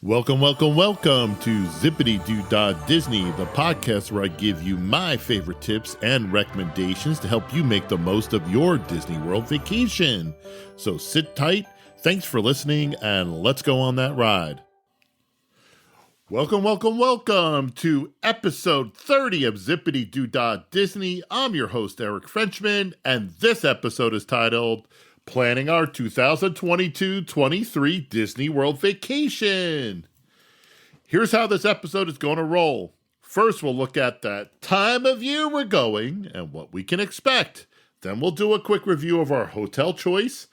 Welcome to Zipadee Doo Dah Disney, the podcast where I give you my favorite tips and recommendations to help you make the most of your Disney World vacation. So sit tight, thanks for listening, and let's go on that ride. Welcome to episode 30 of Zipadee Doo Dah Disney. I'm your host, Eric Frenchman, and this episode is titled Planning Our 2022-23 Disney World Vacation. Here's how this episode is going to roll. First, we'll look at the time of year we're going and what we can expect. Then we'll do a quick review of our hotel choice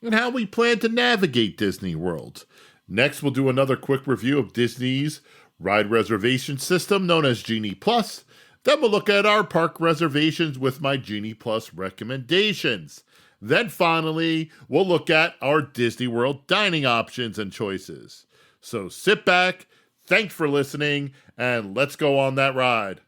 and how we plan to navigate Disney World. Next, we'll do another quick review of Disney's ride reservation system known as Genie Plus. Then we'll look at our park reservations with my Genie Plus recommendations. Then finally, we'll look at our Disney World dining options and choices. So sit back, thanks for listening, and let's go on that ride.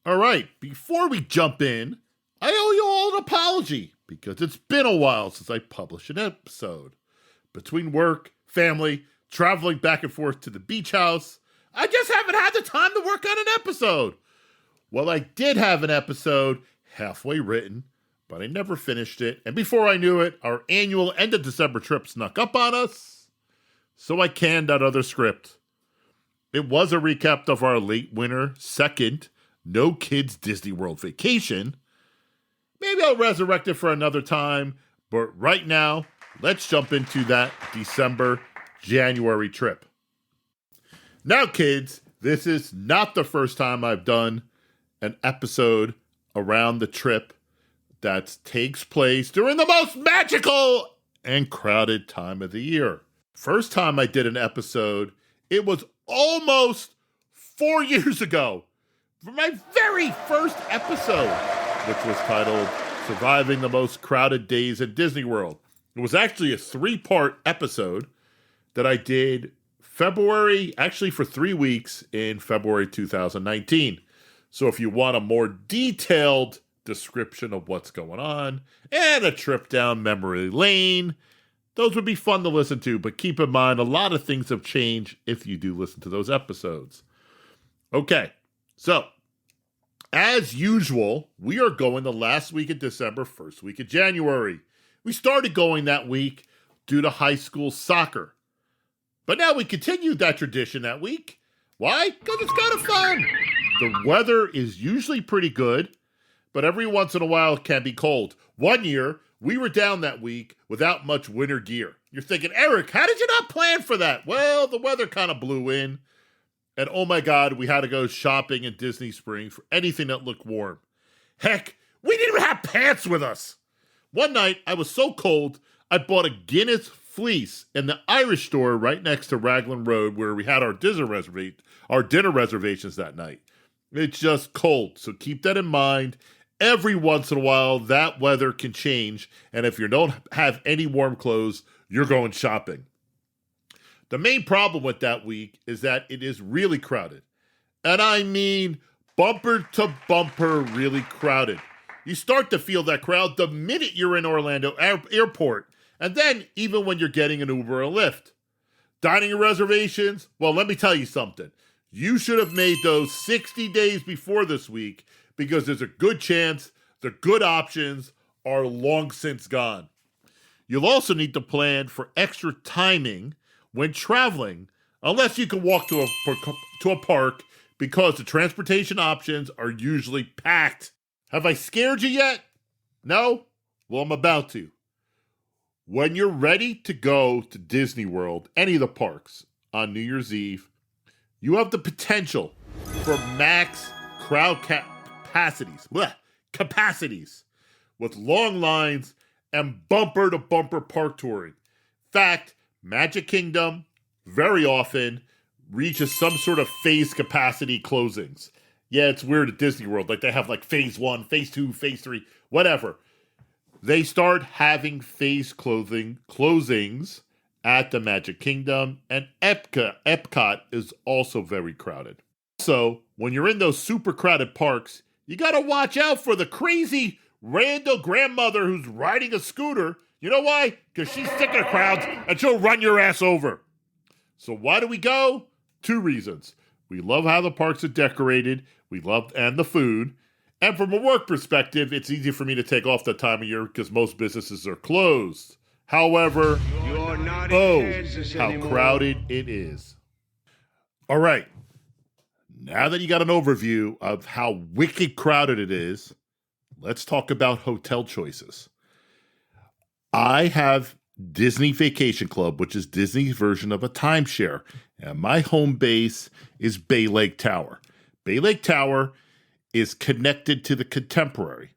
All right, before we jump in, I owe you all an apology because it's been a while since I published an episode. Between work, family, traveling back and forth to the beach house, I just haven't had the time to work on an episode. Well, I did have an episode halfway written, but I never finished it. And before I knew it, our annual end of December trip snuck up on us. So I canned that other script. It was a recap of our late winter second No Kids Disney World vacation. Maybe I'll resurrect it for another time. But right now, let's jump into that December-January trip. Now, kids, this is not the first time I've done an episode around the trip that takes place during the most magical and crowded time of the year. First time I did an episode, it was almost 4 years ago for my very first episode, which was titled Surviving the Most Crowded Days at Disney World. It was actually a 3-part episode that I did for 3 weeks in February 2019. So if you want a more detailed description of what's going on and a trip down memory lane, those would be fun to listen to, but keep in mind a lot of things have changed if you do listen to those episodes. Okay, so as usual, we are going the last week of December, first week of January. We started going that week due to high school soccer, but now we continued that tradition that week. Why? Because it's kind of fun. The weather is usually pretty good, but every once in a while it can be cold. One year, we were down that week without much winter gear. You're thinking, Eric, how did you not plan for that? Well, the weather kind of blew in. And oh my God, we had to go shopping in Disney Springs for anything that looked warm. Heck, we didn't even have pants with us. One night, I was so cold, I bought a Guinness fleece in the Irish store right next to Raglan Road where we had our dinner reservations that night. It's just cold, so keep that in mind. Every once in a while, that weather can change, and if you don't have any warm clothes, you're going shopping. The main problem with that week is that it is really crowded. And I mean bumper to bumper really crowded. You start to feel that crowd the minute you're in Orlando Airport, and then even when you're getting an Uber or Lyft. Dining reservations, well, let me tell you something. You should have made those 60 days before this week because there's a good chance the good options are long since gone. You'll also need to plan for extra timing when traveling, unless you can walk to a park because the transportation options are usually packed. Have I scared you yet? No? Well, I'm about to. When you're ready to go to Disney World, any of the parks, on New Year's Eve, you have the potential for max crowd capacities with long lines and bumper-to-bumper park touring. In fact, Magic Kingdom very often reaches some sort of phase capacity closings. Yeah, it's weird at Disney World. Like they have like phase 1, phase 2, phase 3, whatever. They start having phase closings at the Magic Kingdom, and Epcot is also very crowded. So, when you're in those super crowded parks, you gotta watch out for the crazy random grandmother who's riding a scooter. You know why? Because she's sick of crowds and she'll run your ass over. So why do we go? 2 reasons. We love how the parks are decorated. And the food. And from a work perspective, it's easy for me to take off that time of year because most businesses are closed. However, how crowded it is. All right. Now that you got an overview of how wicked crowded it is, let's talk about hotel choices. I have Disney Vacation Club, which is Disney's version of a timeshare, and my home base is Bay Lake Tower. Bay Lake Tower is connected to the Contemporary.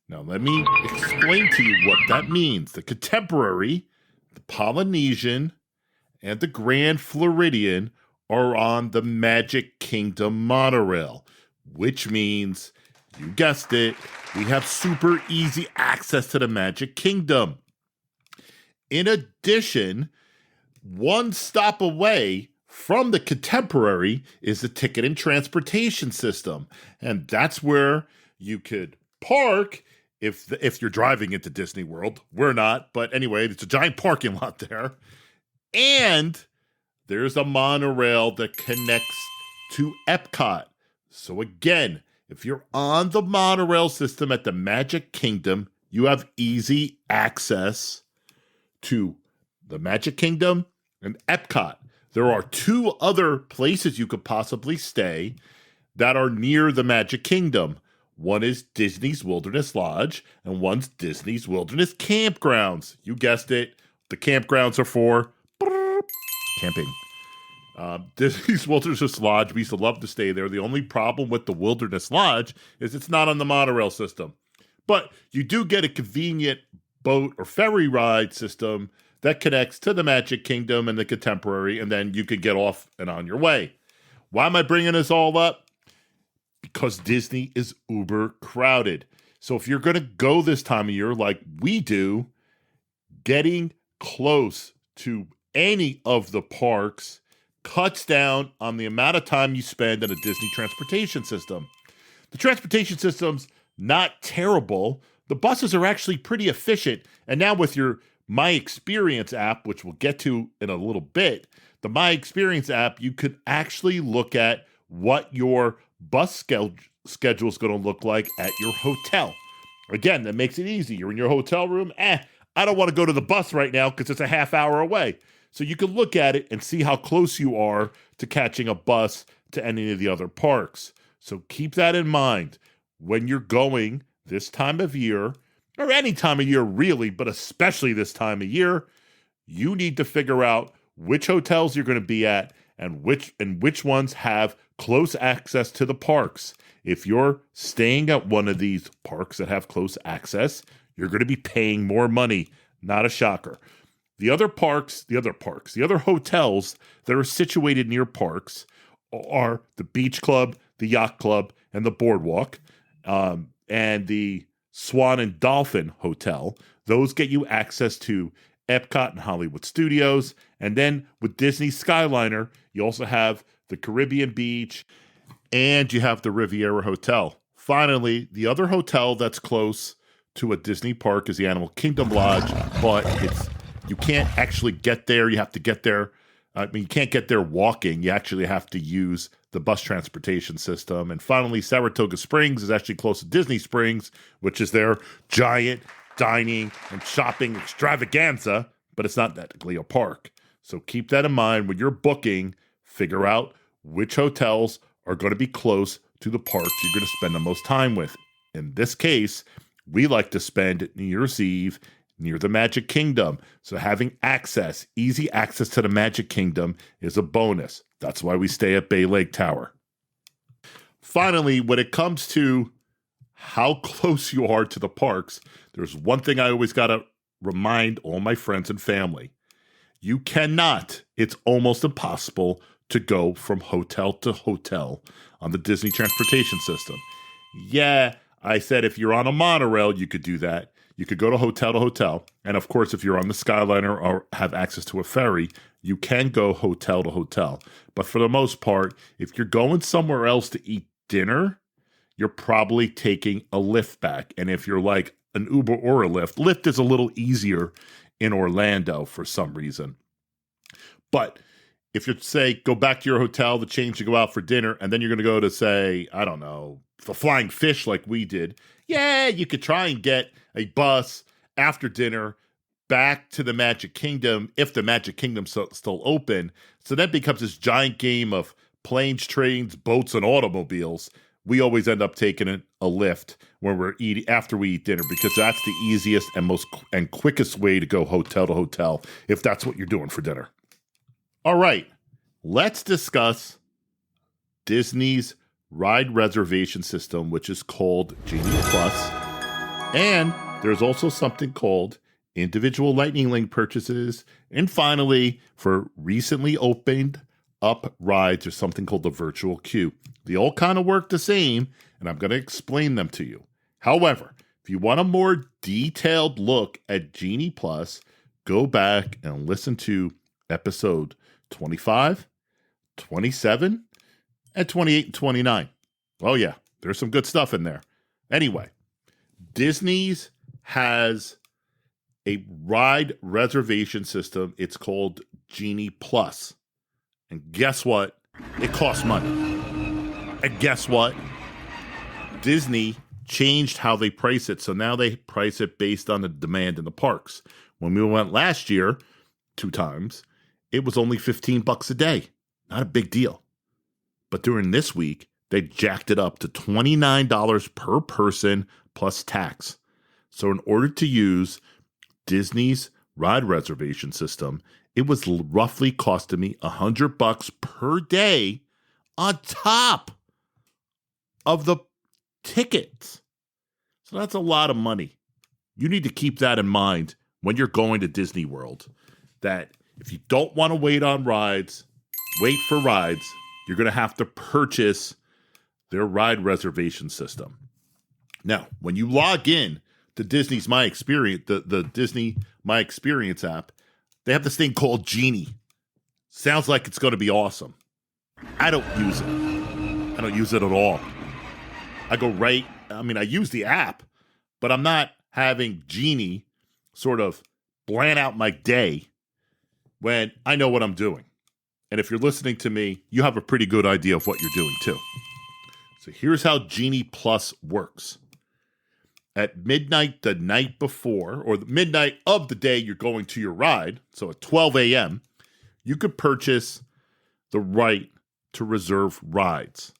Now, let me explain to you what that means. The Contemporary, the Polynesian, and the Grand Floridian are on the Magic Kingdom monorail, which means, you guessed it, we have super easy access to the Magic Kingdom. In addition, one stop away from the Contemporary is the ticket and transportation system. And that's where you could park if you're driving into Disney World. We're not, but anyway, it's a giant parking lot there. And there's a monorail that connects to Epcot. So again, if you're on the monorail system at the Magic Kingdom, you have easy access to the Magic Kingdom and Epcot. There are 2 other places you could possibly stay that are near the Magic Kingdom. One is Disney's Wilderness Lodge, and one's Disney's Wilderness Campgrounds. You guessed it. The campgrounds are for camping. Disney's Wilderness Lodge, we used to love to stay there. The only problem with the Wilderness Lodge is it's not on the monorail system. But you do get a convenient boat or ferry ride system that connects to the Magic Kingdom and the Contemporary, and then you could get off and on your way. Why am I bringing this all up? Because Disney is uber crowded. So if you're going to go this time of year like we do, getting close to any of the parks cuts down on the amount of time you spend in a Disney transportation system. The transportation system's not terrible. The buses are actually pretty efficient. And now with your My Experience app, which we'll get to in a little bit, the My Experience app, you could actually look at what your bus schedule is going to look like at your hotel. Again, that makes it easy. You're in your hotel room. I don't want to go to the bus right now because it's a half hour away. So you can look at it and see how close you are to catching a bus to any of the other parks. So keep that in mind when you're going this time of year, or any time of year really, but especially this time of year. You need to figure out which hotels you're going to be at and which ones have close access to the parks. If you're staying at one of these parks that have close access, you're going to be paying more money. Not a shocker. The other hotels that are situated near parks are the Beach Club, the Yacht Club, and the Boardwalk, and the Swan and Dolphin Hotel. Those get you access to Epcot and Hollywood Studios. And then with Disney Skyliner, you also have the Caribbean Beach, and you have the Riviera Hotel. Finally, the other hotel that's close to a Disney park is the Animal Kingdom Lodge, but you can't actually get there. You have to get there. You can't get there walking. You actually have to use the bus transportation system. And finally, Saratoga Springs is actually close to Disney Springs, which is their giant dining and shopping extravaganza, but it's not technically a park. So keep that in mind when you're booking. Figure out which hotels are going to be close to the parks you're going to spend the most time with. In this case, we like to spend New Year's Eve near the Magic Kingdom. So having easy access to the Magic Kingdom is a bonus. That's why we stay at Bay Lake Tower. Finally, when it comes to how close you are to the parks, there's one thing I always got to remind all my friends and family. You cannot, it's almost impossible to go from hotel to hotel on the Disney transportation system. Yeah, I said if you're on a monorail, you could do that. You could go to hotel. And of course, if you're on the Skyliner or have access to a ferry, you can go hotel to hotel. But for the most part, if you're going somewhere else to eat dinner, you're probably taking a Lyft back. And if you're like an Uber or a Lyft is a little easier in Orlando for some reason. But if you say go back to your hotel to change to go out for dinner, and then you're going to go to, say, I don't know, the Flying Fish like we did, yeah, you could try and get a bus after dinner back to the Magic Kingdom if the Magic Kingdom's still open. So that becomes this giant game of planes, trains, boats, and automobiles. We always end up taking a lift when we're eating after we eat dinner, because that's the easiest and quickest way to go hotel to hotel if that's what you're doing for dinner. All right, let's discuss Disney's ride reservation system, which is called Genie Plus. And there's also something called individual Lightning Link purchases. And finally, for recently opened up rides, there's something called the virtual queue. They all kind of work the same, and I'm going to explain them to you. However, if you want a more detailed look at Genie Plus, go back and listen to episode 25, 27, and 28 and 29. Oh yeah, there's some good stuff in there. Anyway, Disney's has a ride reservation system. It's called Genie Plus. And guess what? It costs money. And guess what? Disney changed how they price it. So now they price it based on the demand in the parks. When we went last year, 2 times, it was only $15 a day. Not a big deal. But during this week, they jacked it up to $29 per person plus tax. So in order to use Disney's ride reservation system, it was roughly costing me $100 per day on top of the tickets. So that's a lot of money. You need to keep that in mind when you're going to Disney World, that if you don't want to wait for rides, you're going to have to purchase their ride reservation system. Now, when you log in to Disney's My Experience, the Disney My Experience app, they have this thing called Genie. Sounds like it's going to be awesome. I don't use it. I don't use it at all. I use the app, but I'm not having Genie sort of plan out my day when I know what I'm doing. And if you're listening to me, you have a pretty good idea of what you're doing too. So here's how Genie Plus works. At midnight the night before, or the midnight of the day you're going to your ride, so at 12 a.m., you could purchase the right to reserve rides.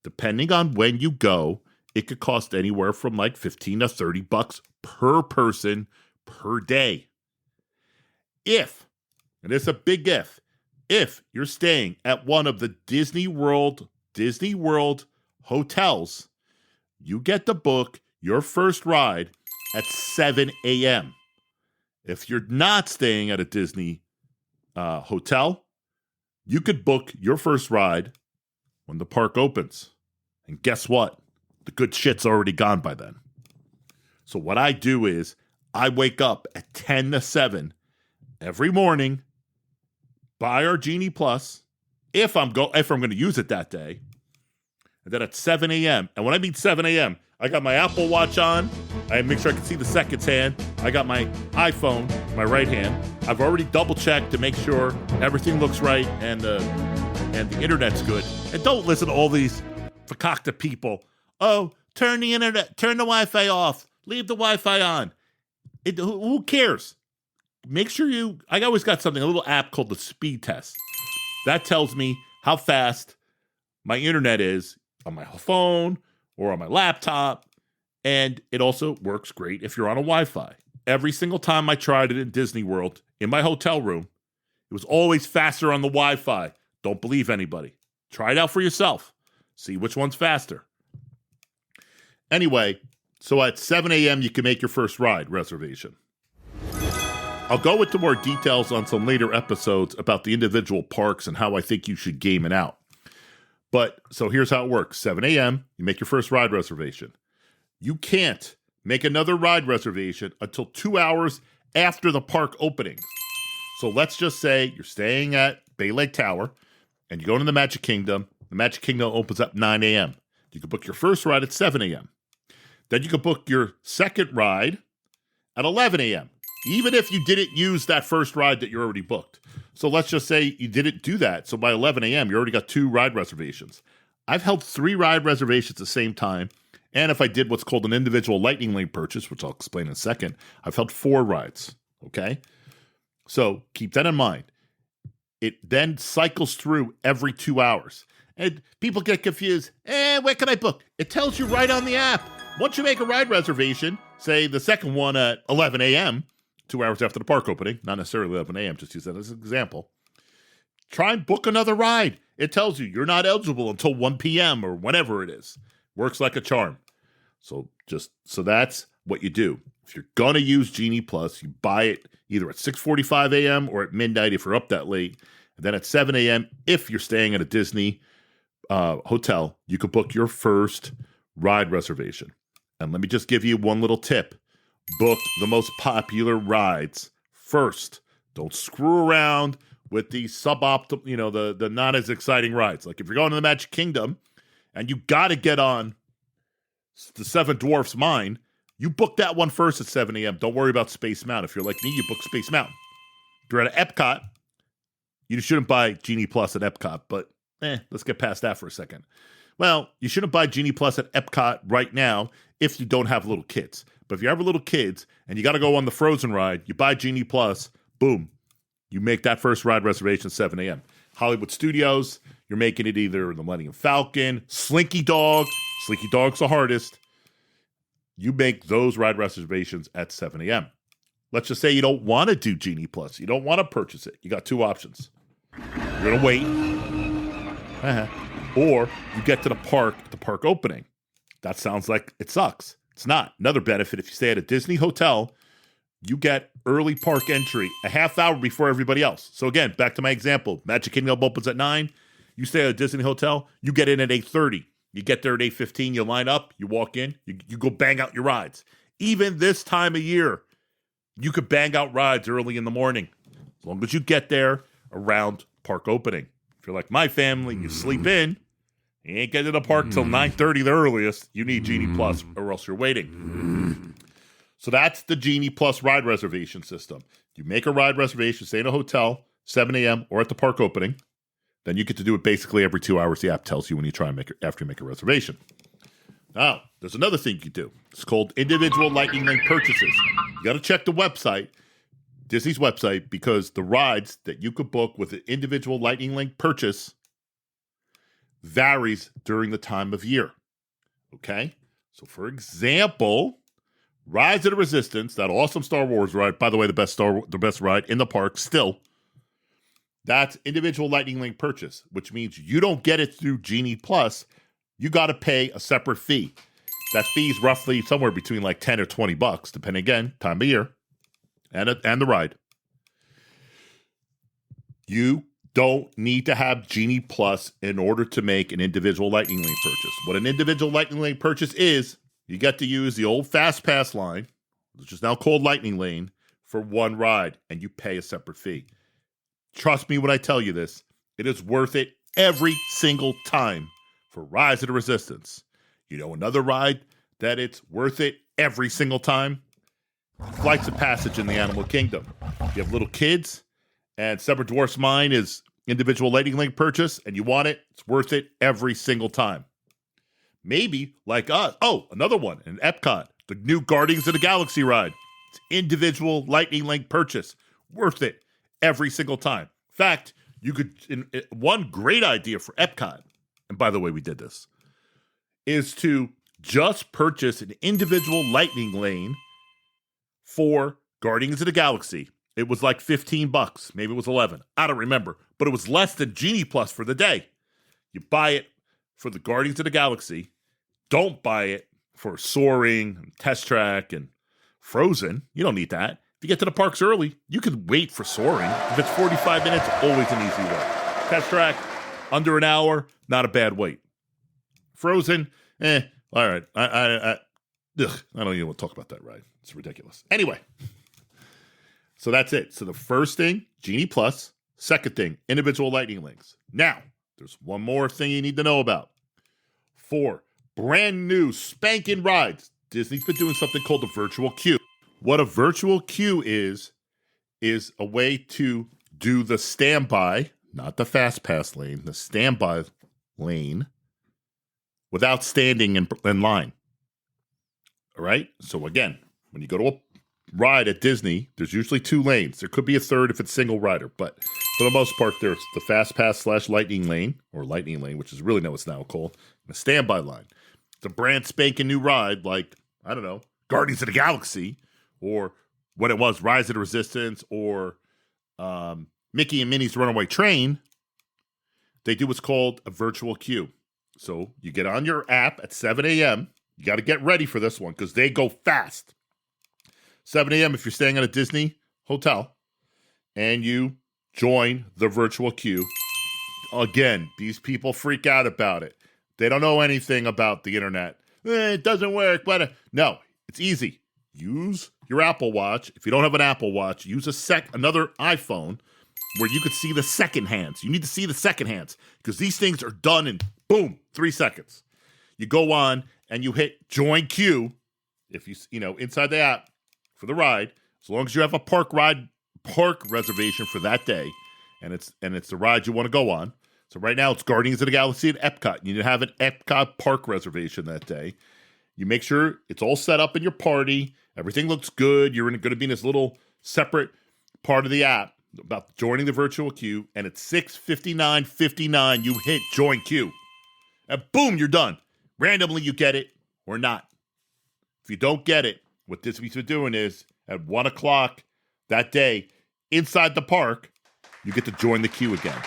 Depending on when you go, it could cost anywhere from like $15 to $30 per person per day. If, and it's a big if you're staying at one of the Disney World hotels, you get to book your first ride at 7 a.m. If you're not staying at a Disney hotel, you could book your first ride when the park opens. And guess what? The good shit's already gone by then. So what I do is I wake up at 10 to 7 every morning, buy our Genie Plus, if I'm going to use it that day, and then at 7 a.m., and when I mean 7 a.m., I got my Apple Watch on. I make sure I can see the seconds hand. I got my iPhone, my right hand. I've already double-checked to make sure everything looks right and the internet's good. And don't listen to all these fakakta people. Oh, turn the Wi-Fi off. Leave the Wi-Fi on. Who cares? Make sure I always got a little app called the Speed Test. That tells me how fast my internet is on my phone or on my laptop, and it also works great if you're on a Wi-Fi. Every single time I tried it in Disney World, in my hotel room, it was always faster on the Wi-Fi. Don't believe anybody. Try it out for yourself. See which one's faster. Anyway, so at 7 a.m., you can make your first ride reservation. I'll go into more details on some later episodes about the individual parks and how I think you should game it out. But, so here's how it works. 7 a.m., you make your first ride reservation. You can't make another ride reservation until 2 hours after the park opening. So let's just say you're staying at Bay Lake Tower and you go into the Magic Kingdom. The Magic Kingdom opens up 9 a.m. You can book your first ride at 7 a.m. Then you can book your second ride at 11 a.m., even if you didn't use that first ride that you already booked. So let's just say you didn't do that. So by 11 a.m., you already got 2 ride reservations. I've held 3 ride reservations at the same time. And if I did what's called an individual lightning lane purchase, which I'll explain in a second, I've held 4 rides. Okay? So keep that in mind. It then cycles through every 2 hours. And people get confused. Where can I book? It tells you right on the app. Once you make a ride reservation, say the second one at 11 a.m., 2 hours after the park opening, not necessarily 11 a.m., just use that as an example, try and book another ride. It tells you you're not eligible until 1 p.m. or whenever it is. Works like a charm. So that's what you do. If you're going to use Genie Plus, you buy it either at 6:45 a.m. or at midnight if you're up that late. And then at 7 a.m., if you're staying at a Disney hotel, you could book your first ride reservation. And let me just give you one little tip. Book the most popular rides first. Don't screw around with the suboptimal, the not as exciting rides. Like if you're going to the Magic Kingdom and you got to get on the Seven Dwarfs Mine, you book that one first at 7 a.m. Don't worry about Space Mountain. If you're like me, you book Space Mountain. If you're at Epcot, you shouldn't buy Genie Plus at Epcot, but let's get past that for a second. Well, you shouldn't buy Genie Plus at Epcot right now if you don't have little kids. But if you have little kids and you got to go on the Frozen ride, you buy Genie Plus, boom, you make that first ride reservation at 7 a.m. Hollywood Studios, you're making it either the Millennium Falcon, Slinky Dog. Slinky Dog's the hardest. You make those ride reservations at 7 a.m. Let's just say you don't want to do Genie Plus. You don't want to purchase it. You got 2 options. You're going to wait. Or you get to the park opening. That sounds like it sucks. It's not. Another benefit, if you stay at a Disney hotel, you get early park entry a half hour before everybody else. So again, back to my example. Magic Kingdom opens at 9. You stay at a Disney hotel, you get in at 8:30. You get there at 8:15, you line up, you walk in, you go bang out your rides. Even this time of year, you could bang out rides early in the morning, as long as you get there around park opening. If you're like my family, you sleep in, you ain't getting to the park till 9:30 the earliest, you need Genie Plus or else you're waiting. So that's the Genie Plus ride reservation system. You make a ride reservation, stay in a hotel, 7 a.m. or at the park opening. Then you get to do it basically every 2 hours. The app tells you when you try and after you make a reservation. Now, there's another thing you do. It's called individual lightning lane purchases. You got to check the website, Disney's website, because the rides that you could book with an individual lightning lane purchase varies during the time of year. Okay? So, for example, Rise of the Resistance, that awesome Star Wars ride, by the way, the best ride in the park still. That's individual lightning lane purchase, which means you don't get it through Genie Plus. You got to pay a separate fee. That fee is roughly somewhere between like $10 or $20, depending again, time of year and the ride. You don't need to have Genie Plus in order to make an individual lightning lane purchase. What an individual lightning lane purchase is, you get to use the old Fast Pass line, which is now called Lightning Lane, for one ride, and you pay a separate fee. Trust me when I tell you this, it is worth it every single time for Rise of the Resistance. You know another ride that it's worth it every single time? Flights of Passage in the Animal Kingdom. You have little kids, and Seven Dwarfs Mine is individual lightning lane purchase, and you want it, it's worth it every single time. Maybe like us. Oh, another one in Epcot, the new Guardians of the Galaxy ride. It's individual lightning lane purchase, worth it every single time. In fact, you could, one great idea for Epcot, and by the way, we did this, is to just purchase an individual lightning lane for Guardians of the Galaxy. It was like $15, maybe it was 11. I don't remember, but it was less than Genie Plus for the day. You buy it for the Guardians of the Galaxy. Don't buy it for Soaring, and Test Track, and Frozen. You don't need that. If you get to the parks early, you can wait for Soaring. If it's 45 minutes, always an easy wait. Test Track, under an hour, not a bad wait. Frozen, all right. I don't even want to talk about that ride. It's ridiculous. Anyway, so that's it. So the first thing, Genie Plus. Second thing, individual lightning links. Now, there's one more thing you need to know about. 4 brand new spanking rides. Disney's been doing something called the virtual queue. What a virtual queue is a way to do the standby, not the fast pass lane, the standby lane without standing in line. All right? So again, when you go to a ride at Disney, there's usually 2 lanes. There could be a third if it's single rider, but for the most part, there's the fast pass / lightning lane, or lightning lane, which is really what's now called, and a standby line. It's a brand spanking new ride like, I don't know, Guardians of the Galaxy, or what it was, Rise of the Resistance, or Mickey and Minnie's Runaway Train. They do what's called a virtual queue. So you get on your app at 7 a.m. You got to get ready for this one because they go fast. 7 a.m. if you're staying at a Disney hotel and you join the virtual queue. Again, these people freak out about it. They don't know anything about the internet. It doesn't work. But no, it's easy. Use your Apple Watch. If you don't have an Apple Watch, use another iPhone where you could see the second hands. You need to see the second hands because these things are done in, boom, 3 seconds. You go on and you hit join queue if inside the app for the ride, as long as you have a park reservation for that day, and it's the ride you want to go on. So right now it's Guardians of the Galaxy at Epcot. You need to have an Epcot park reservation that day. You make sure it's all set up in your party. Everything looks good. You're going to be in this little separate part of the app about joining the virtual queue, and at 6:59:59 you hit join queue, and boom, you're done. Randomly you get it or not. If you don't get it, what Disney's been doing is at 1 o'clock that day inside the park, you get to join the queue again.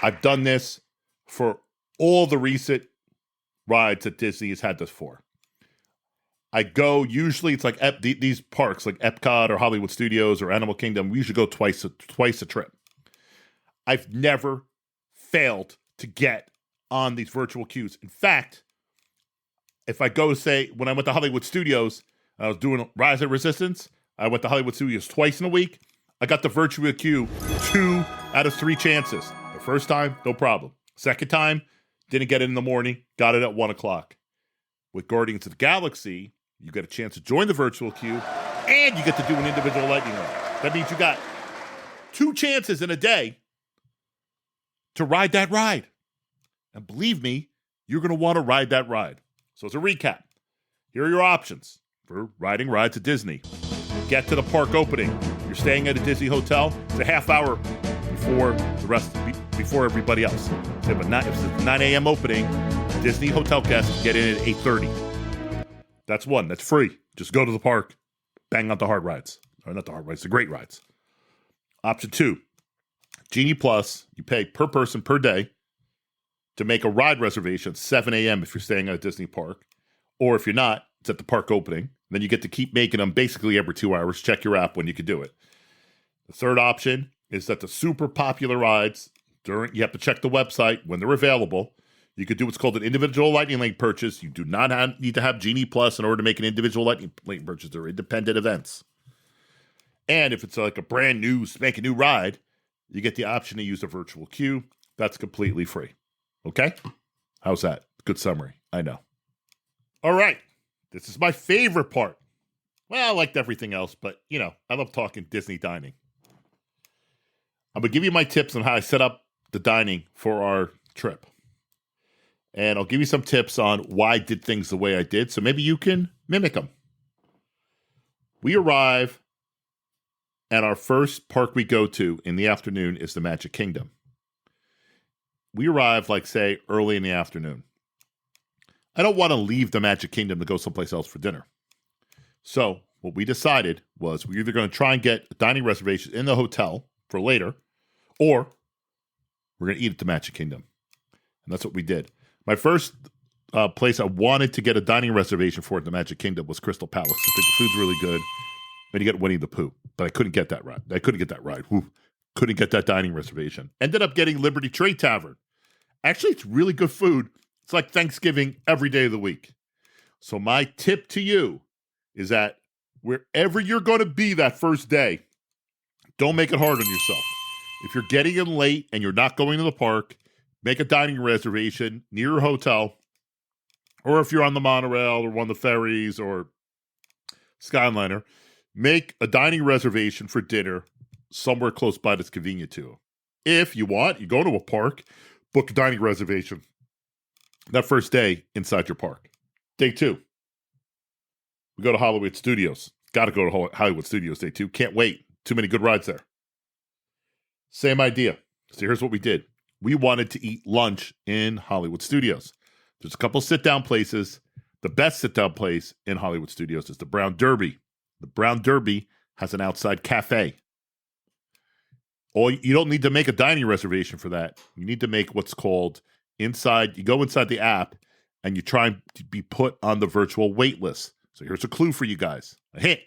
I've done this for all the recent rides that Disney has had this for. I go, usually it's like these parks like Epcot or Hollywood Studios or Animal Kingdom. We usually go twice a trip. I've never failed to get on these virtual queues. In fact, if I go, say, when I went to Hollywood Studios, I was doing Rise of Resistance. I went to Hollywood Studios twice in a week. I got the virtual queue 2 out of 3 chances. The first time, no problem. Second time, didn't get it in the morning. Got it at 1 o'clock. With Guardians of the Galaxy, you get a chance to join the virtual queue, and you get to do an individual lightning round. That means you got 2 chances in a day to ride that ride. And believe me, you're going to want to ride that ride. So as a recap, here are your options for riding rides at Disney. Get to the park opening. You're staying at a Disney hotel. It's a half hour before everybody else. So if it's a 9 a.m. opening, Disney hotel guests get in at 8:30. That's one. That's free. Just go to the park, bang out the hard rides. Or not the hard rides, the great rides. Option 2, Genie Plus. You pay per person per day to make a ride reservation at 7 a.m. if you're staying at a Disney park. Or if you're not, it's at the park opening. Then you get to keep making them basically every 2 hours. Check your app when you can do it. The third option is that the super popular rides, you have to check the website when they're available. You could do what's called an individual lightning lane purchase. You do not need to have Genie Plus in order to make an individual lightning lane purchase. They're independent events. And if it's like a brand new, spanking new ride, you get the option to use a virtual queue. That's completely free. Okay? How's that? Good summary. I know. All right. This is my favorite part. Well, I liked everything else, but, I love talking Disney dining. I'm going to give you my tips on how I set up the dining for our trip. And I'll give you some tips on why I did things the way I did, so maybe you can mimic them. We arrive, and our first park we go to in the afternoon is the Magic Kingdom. We arrive, say, early in the afternoon. I don't want to leave the Magic Kingdom to go someplace else for dinner. So what we decided was we're either going to try and get a dining reservation in the hotel for later, or we're going to eat at the Magic Kingdom. And that's what we did. My first place I wanted to get a dining reservation for at the Magic Kingdom was Crystal Palace. I think the food's really good. And you get Winnie the Pooh. But I couldn't get that ride. Couldn't get that dining reservation. Ended up getting Liberty Trade Tavern. Actually, it's really good food. It's like Thanksgiving every day of the week. So my tip to you is that wherever you're going to be that first day, don't make it hard on yourself. If you're getting in late and you're not going to the park, make a dining reservation near your hotel, or if you're on the monorail or one of the ferries or Skyliner, make a dining reservation for dinner somewhere close by that's convenient to you. If you want, you go to a park, book a dining reservation that first day inside your park. Day 2, we go to Hollywood Studios. Got to go to Hollywood Studios day 2. Can't wait. Too many good rides there. Same idea. So here's what we did. We wanted to eat lunch in Hollywood Studios. There's a couple sit-down places. The best sit-down place in Hollywood Studios is the Brown Derby. The Brown Derby has an outside cafe. Or you don't need to make a dining reservation for that. You need to make what's called inside. You go inside the app and you try to be put on the virtual wait list. So here's a clue for you guys. A hint.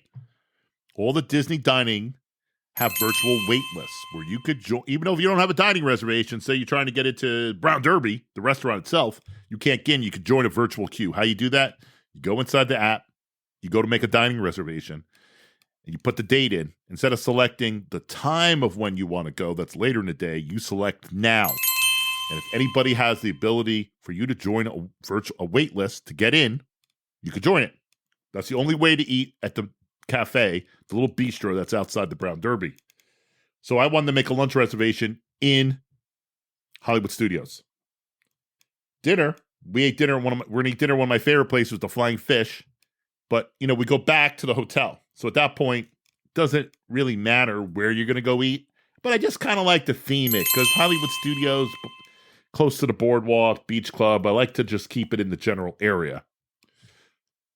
All the Disney dining have virtual wait lists where you could join, even though if you don't have a dining reservation, say you're trying to get into Brown Derby, the restaurant itself, you can't get in, you could join a virtual queue. How you do that? You go inside the app, you go to make a dining reservation, and you put the date in. Instead of selecting the time of when you want to go, that's later in the day, you select now. And if anybody has the ability for you to join a wait list to get in, you could join it. That's the only way to eat at the cafe, the little bistro that's outside the Brown Derby. So I wanted to make a lunch reservation in Hollywood Studios. Dinner, we ate dinner. We're going to eat dinner. One of my favorite places, the Flying Fish. But, we go back to the hotel. So at that point, it doesn't really matter where you're going to go eat. But I just kind of like to theme it because Hollywood Studios, close to the boardwalk, beach club, I like to just keep it in the general area.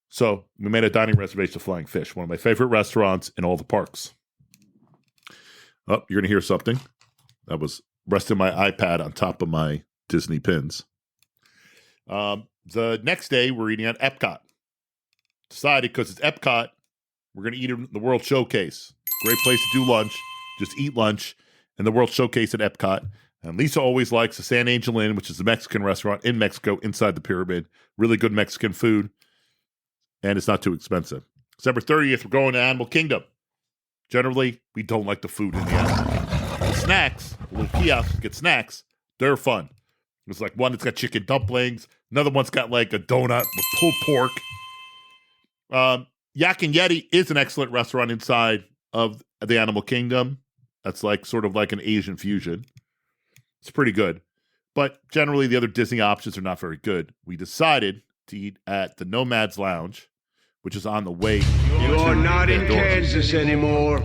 So we made a dining reservation at Flying Fish, one of my favorite restaurants in all the parks. Oh, you're going to hear something. That was resting my iPad on top of my Disney pins. The next day, we're eating at Epcot. Decided because it's Epcot, we're going to eat in the World Showcase. Great place to do lunch. Just eat lunch in the World Showcase at Epcot. And Lisa always likes the San Angel Inn, which is a Mexican restaurant in Mexico inside the pyramid. Really good Mexican food. And it's not too expensive. December 30th, we're going to Animal Kingdom. Generally, we don't like the food in the animal. The snacks, the little kiosks, get snacks. They're fun. There's like one that's got chicken dumplings. Another one's got like a donut with pulled pork. Yak and Yeti is an excellent restaurant inside of the Animal Kingdom. That's like sort of like an Asian fusion. It's pretty good. But generally, the other Disney options are not very good. We decided to eat at the Nomad's Lounge, which is on the way. You're not in Kansas anymore.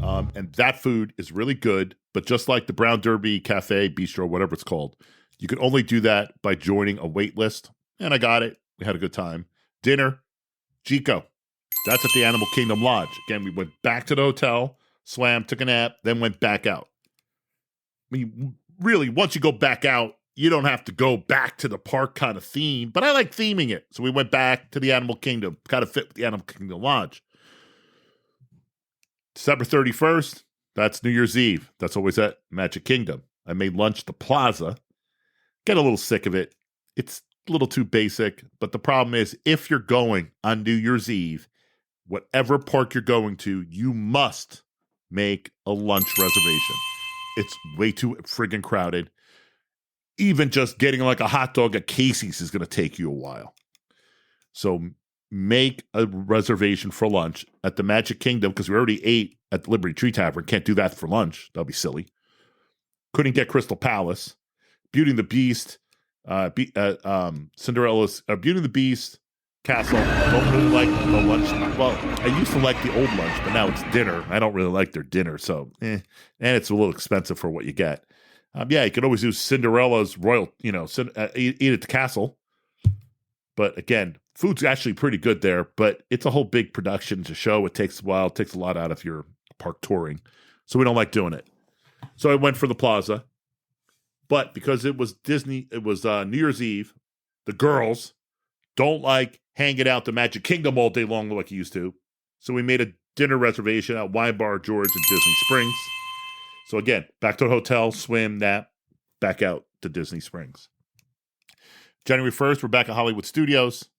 And that food is really good, but just like the Brown Derby Cafe, Bistro, whatever it's called, you can only do that by joining a wait list. And I got it. We had a good time. Dinner, Chico. That's at the Animal Kingdom Lodge. Again, we went back to the hotel, swam, took a nap, then went back out. I mean, really, once you go back out, you don't have to go back to the park kind of theme, but I like theming it. So we went back to the Animal Kingdom, kind of fit with the Animal Kingdom Lodge. December 31st, that's New Year's Eve. That's always at Magic Kingdom. I made lunch at the Plaza. Get a little sick of it. It's a little too basic, but the problem is if you're going on New Year's Eve, whatever park you're going to, you must make a lunch reservation. It's way too friggin' crowded. Even just getting like a hot dog at Casey's is going to take you a while. So make a reservation for lunch at the Magic Kingdom because we already ate at the Liberty Tree Tavern. Can't do that for lunch. That'll be silly. Couldn't get Crystal Palace. Beauty and the Beast, Cinderella's Beauty and the Beast, Castle. Don't really like the lunch. Well, I used to like the old lunch, but now it's dinner. I don't really like their dinner, so and it's a little expensive for what you get. Yeah, you could always do Cinderella's Royal, eat at the castle. But again, food's actually pretty good there, but it's a whole big production. It's a show. It takes a while. It takes a lot out of your park touring. So we don't like doing it. So I went for the Plaza. But because it was Disney, it was New Year's Eve, the girls don't like hanging out the Magic Kingdom all day long like you used to. So we made a dinner reservation at Wine Bar George in Disney Springs. So again, back to the hotel, swim, nap, back out to Disney Springs. January 1st, we're back at Hollywood Studios.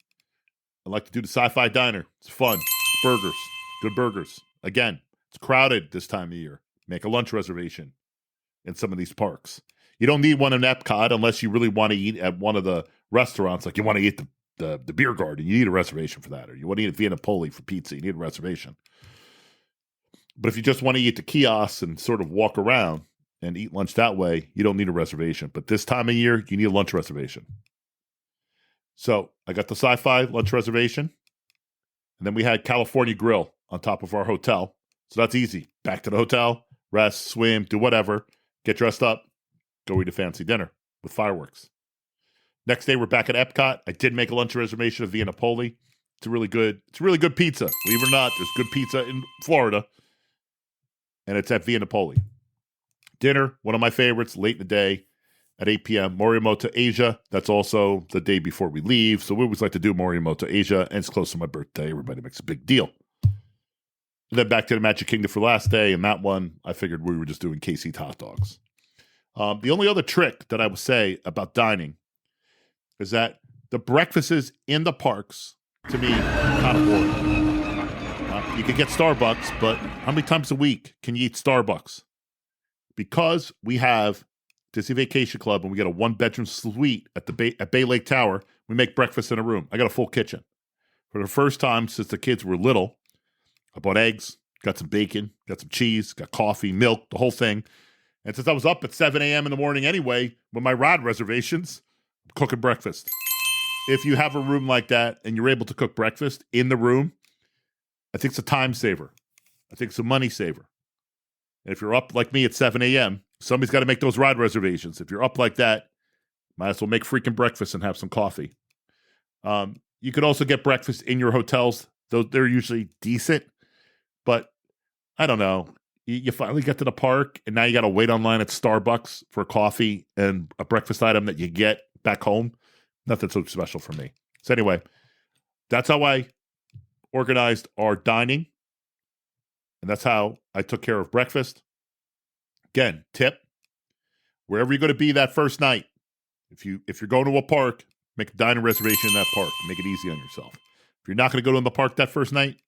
I like to do the Sci-Fi Diner. It's fun. Burgers. Good burgers. Again, it's crowded this time of year. Make a lunch reservation in some of these parks. You don't need one in Epcot unless you really want to eat at one of the restaurants. Like you want to eat the beer garden. You need a reservation for that. Or you want to eat at Vienna Poli for pizza. You need a reservation. But if you just want to eat the kiosks and sort of walk around and eat lunch that way, you don't need a reservation. But this time of year, you need a lunch reservation. So I got the sci-fi lunch reservation. And then we had California Grill on top of our hotel. So that's easy. Back to the hotel, rest, swim, do whatever, get dressed up, go eat a fancy dinner with fireworks. Next day, we're back at Epcot. I did make a lunch reservation at Via Napoli. It's really good pizza. Believe it or not, there's good pizza in Florida. And it's at Via Napoli. Dinner, one of my favorites, late in the day at 8 p.m. Morimoto Asia. That's also the day before we leave. So we always like to do Morimoto Asia, and it's close to my birthday. Everybody makes a big deal. And then back to the Magic Kingdom for last day, and that one, I figured we were just doing KC's hot dogs. The only other trick that I would say about dining is that the breakfasts in the parks, to me, are kind of boring. You can get Starbucks, but how many times a week can you eat Starbucks? Because we have Disney Vacation Club and we got a one-bedroom suite at Bay Lake Tower, we make breakfast in a room. I got a full kitchen. For the first time since the kids were little, I bought eggs, got some bacon, got some cheese, got coffee, milk, the whole thing. And since I was up at 7 a.m. in the morning anyway, with my rod reservations, I'm cooking breakfast. If you have a room like that and you're able to cook breakfast in the room, I think it's a time saver. I think it's a money saver. And if you're up like me at 7 a.m., somebody's got to make those ride reservations. If you're up like that, might as well make freaking breakfast and have some coffee. You could also get breakfast in your hotels, though they're usually decent. But I don't know. You finally get to the park, and now you got to wait online at Starbucks for coffee and a breakfast item that you get back home. Nothing so special for me. So anyway, that's how I organized our dining. And that's how I took care of breakfast. Again, tip, wherever you're going to be that first night, if you're going to a park, make a dining reservation in that park. Make it easy on yourself. If you're not going to go to the park that first night,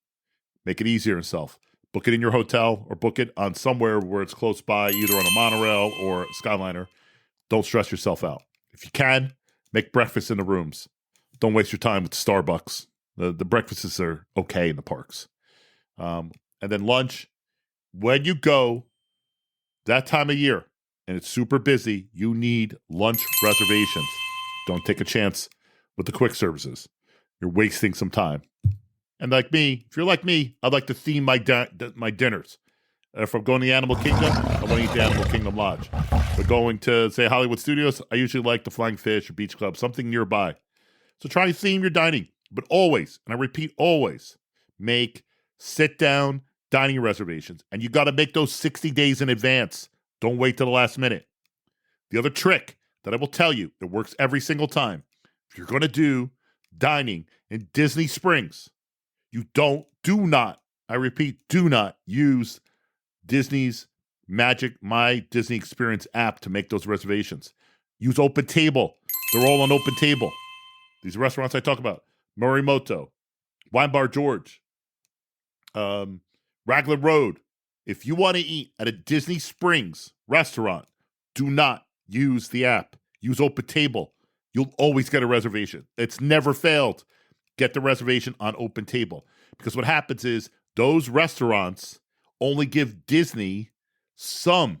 make it easier on yourself. Book it in your hotel or book it on somewhere where it's close by, either on a monorail or a Skyliner. Don't stress yourself out. If you can, make breakfast in the rooms. Don't waste your time with Starbucks. The breakfasts are okay in the parks. And then lunch, when you go that time of year and it's super busy, you need lunch reservations. Don't take a chance with the quick services. You're wasting some time. And like me, if you're like me, I'd like to theme my dinners. If I'm going to the Animal Kingdom, I want to eat the Animal Kingdom Lodge. If we're going to, say, Hollywood Studios, I usually like the Flying Fish or Beach Club, something nearby. So try to theme your dining. But always, and I repeat, always, make sit-down dining reservations. And you got to make those 60 days in advance. Don't wait till the last minute. The other trick that I will tell you that works every single time, if you're going to do dining in Disney Springs, you do not, I repeat, do not use Disney's Magic My Disney Experience app to make those reservations. Use Open Table. They're all on Open Table. These restaurants I talk about, Morimoto, Wine Bar George, Raglan Road. If you want to eat at a Disney Springs restaurant, do not use the app. Use Open Table. You'll always get a reservation. It's never failed. Get the reservation on Open Table. Because what happens is those restaurants only give Disney some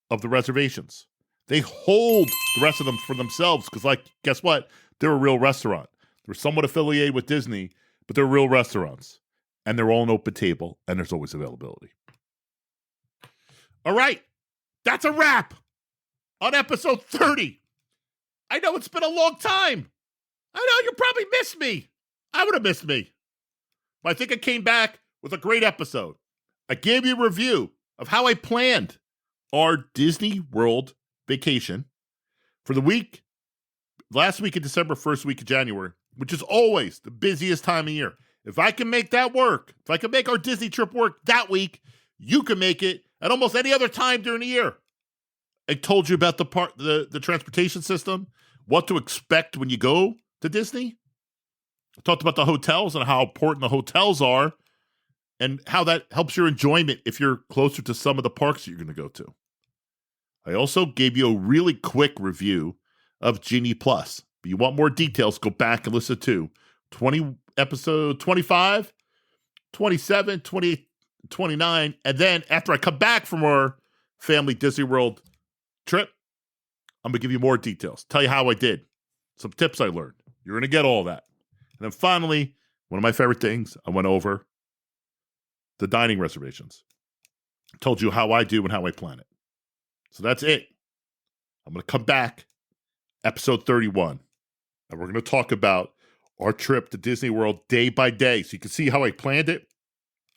of the reservations. They hold the rest of them for themselves because, like, guess what? They're a real restaurant. They're somewhat affiliated with Disney, but they're real restaurants. And they're all on Open Table, and there's always availability. All right. That's a wrap on episode 30. I know it's been a long time. I know you probably missed me. I would have missed me. But I think I came back with a great episode. I gave you a review of how I planned our Disney World vacation for the week, last week of December, first week of January, which is always the busiest time of year. If I can make that work, if I can make our Disney trip work that week, you can make it at almost any other time during the year. I told you about the transportation system, what to expect when you go to Disney. I talked about the hotels and how important the hotels are and how that helps your enjoyment if you're closer to some of the parks you're going to go to. I also gave you a really quick review of Genie Plus. If you want more details, go back and listen to episode 25, 27, 28, 29. And then after I come back from our family Disney World trip, I'm going to give you more details, tell you how I did, some tips I learned. You're going to get all that. And then finally, one of my favorite things, I went over the dining reservations. I told you how I do and how I plan it. So that's it. I'm going to come back, episode 31, and we're going to talk about our trip to Disney World day by day. So you can see how I planned it,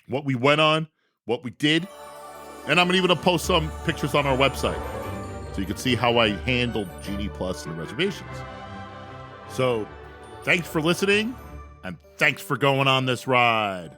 what we went on, what we did. And I'm even going to post some pictures on our website so you can see how I handled Genie Plus and the reservations. So thanks for listening, and thanks for going on this ride.